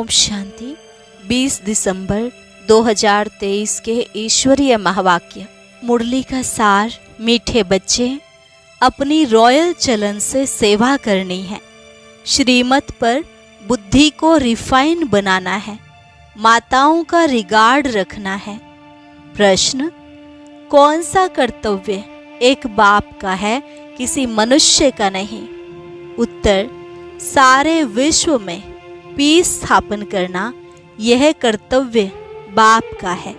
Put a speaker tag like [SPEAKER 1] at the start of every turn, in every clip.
[SPEAKER 1] ओम शांति। 20 दिसंबर 2023 के ईश्वरीय महावाक्य। मुरली का सार। मीठे बच्चे, अपनी रॉयल चलन से सेवा करनी है। श्रीमत पर बुद्धि को रिफाइन बनाना है। माताओं का रिगार्ड रखना है। प्रश्न, कौन सा कर्तव्य एक बाप का है, किसी मनुष्य का नहीं? उत्तर, सारे विश्व में पीस स्थापन करना यह कर्तव्य बाप का है।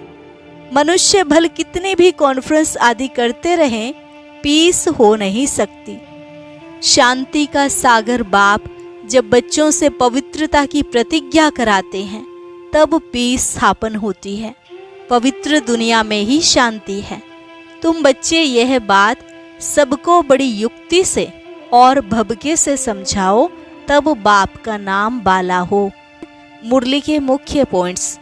[SPEAKER 1] मनुष्य भल कितने भी कॉन्फ्रेंस आदि करते रहें, पीस हो नहीं सकती। शांति का सागर बाप जब बच्चों से पवित्रता की प्रतिज्ञा कराते हैं, तब पीस स्थापन होती है। पवित्र दुनिया में ही शांति है। तुम बच्चे यह बात सबको बड़ी युक्ति से और भव्य से समझाओ, तब बाप का नाम बाला हो। मुरली के मुख्य पॉइंट्स।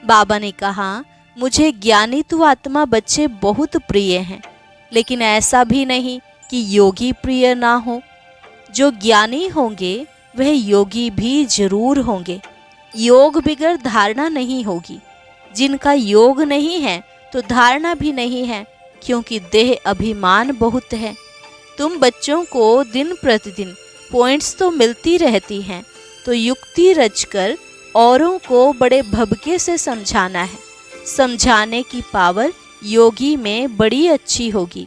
[SPEAKER 1] बाबा ने कहा, मुझे ज्ञानी तु आत्मा बच्चे बहुत प्रिय हैं, लेकिन ऐसा भी नहीं कि योगी प्रिय ना हो। जो ज्ञानी होंगे वह योगी भी जरूर होंगे। योग बिगर धारणा नहीं होगी। जिनका योग नहीं है तो धारणा भी नहीं है, क्योंकि देह अभिमान बहुत है। तुम बच्चों को दिन प्रतिदिन पॉइंट्स तो मिलती रहती हैं, तो युक्ति रचकर औरों को बड़े भव्य से समझाना है। समझाने की पावर योगी में बड़ी अच्छी होगी।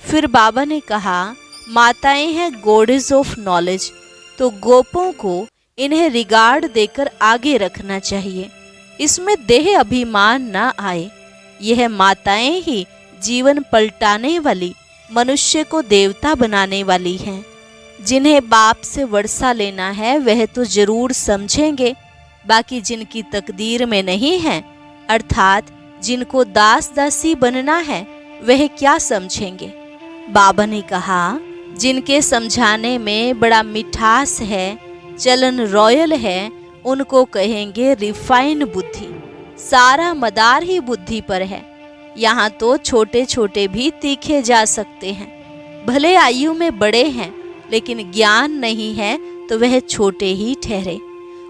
[SPEAKER 1] फिर बाबा ने कहा, माताएं हैं गॉडेस ऑफ नॉलेज, तो गोपों को इन्हें रिगार्ड देकर आगे रखना चाहिए। इसमें देह अभिमान न आए। यह माताएं ही जीवन पलटाने वाली, मनुष्य को देवता बनाने वाली हैं। जिन्हें बाप से वर्षा लेना है वह तो जरूर समझेंगे, बाकी जिनकी तकदीर में नहीं है, अर्थात जिनको दास दासी बनना है, वह क्या समझेंगे? बाबा ने कहा, जिनके समझाने में बड़ा मिठास है, चलन रॉयल है, उनको कहेंगे रिफाइन बुद्धि। सारा मदार ही बुद्धि पर है। यहाँ तो छोटे छोटे भी तीखे जा सकते हैं। भले आयु में बड़े हैं, लेकिन ज्ञान नहीं है तो वह छोटे ही ठहरे।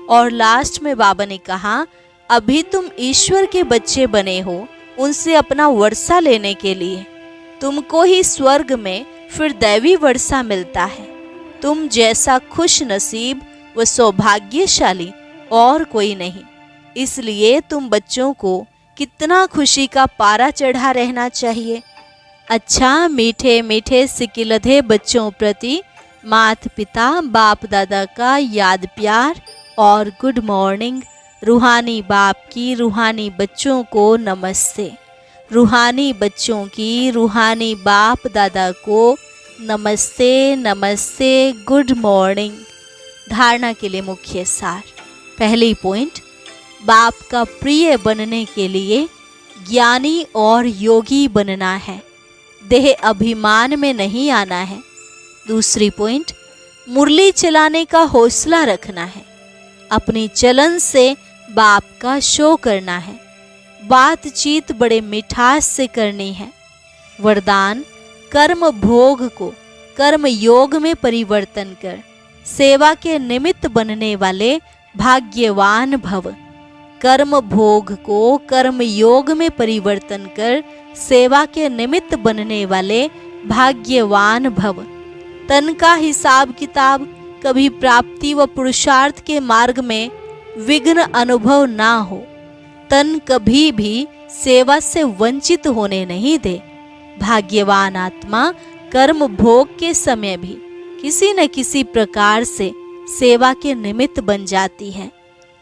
[SPEAKER 1] और लास्ट में बाबा ने कहा, अभी तुम ईश्वर के बच्चे बने हो, उनसे अपना वर्षा लेने के लिए। तुमको ही स्वर्ग में फिर दैवी वर्षा मिलता है। तुम जैसा खुश नसीब व सौभाग्यशाली और कोई नहीं। इसलिए तुम बच्चों को कितना खुशी का पारा चढ़ा रहना चाहिए। अच्छा, मीठे मीठे सिकिलधे बच्चों प्रति माता पिता बाप दादा का याद प्यार और गुड मॉर्निंग। रूहानी बाप की रूहानी बच्चों को नमस्ते। रूहानी बच्चों की रूहानी बाप दादा को नमस्ते नमस्ते, गुड मॉर्निंग। धारणा के लिए मुख्य सार। पहली पॉइंट, बाप का प्रिय बनने के लिए ज्ञानी और योगी बनना है। देह अभिमान में नहीं आना है। दूसरी पॉइंट, मुरली चलाने का हौसला रखना है। अपनी चलन से बाप का शो करना है। बातचीत बड़े मिठास से करनी है। वरदान, कर्म भोग को कर्म योग में परिवर्तन कर सेवा के निमित्त बनने वाले भाग्यवान भव। कर्म भोग को कर्म योग में परिवर्तन कर सेवा के निमित्त बनने वाले भाग्यवान भव। तन का हिसाब किताब कभी प्राप्ति व पुरुषार्थ के मार्ग में विघ्न अनुभव ना हो। तन कभी भी सेवा से वंचित होने नहीं दे। भाग्यवान आत्मा कर्म भोग के समय भी किसी न किसी प्रकार से सेवा के निमित्त बन जाती है।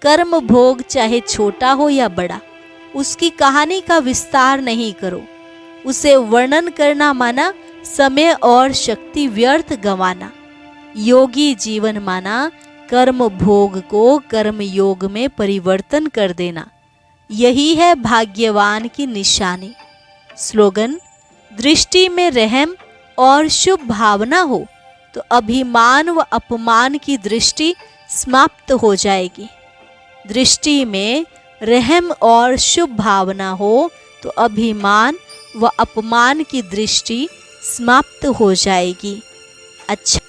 [SPEAKER 1] कर्म भोग चाहे छोटा हो या बड़ा, उसकी कहानी का विस्तार नहीं करो। उसे वर्णन करना माना समय और शक्ति व्यर्थ गंवाना। योगी जीवन माना कर्म भोग को कर्म योग में परिवर्तन कर देना। यही है भाग्यवान की निशानी। स्लोगन, दृष्टि में रहम और शुभ भावना हो तो अभिमान व अपमान की दृष्टि समाप्त हो जाएगी। दृष्टि में रहम और शुभ भावना हो तो अभिमान व अपमान की दृष्टि समाप्त हो जाएगी। अच्छा।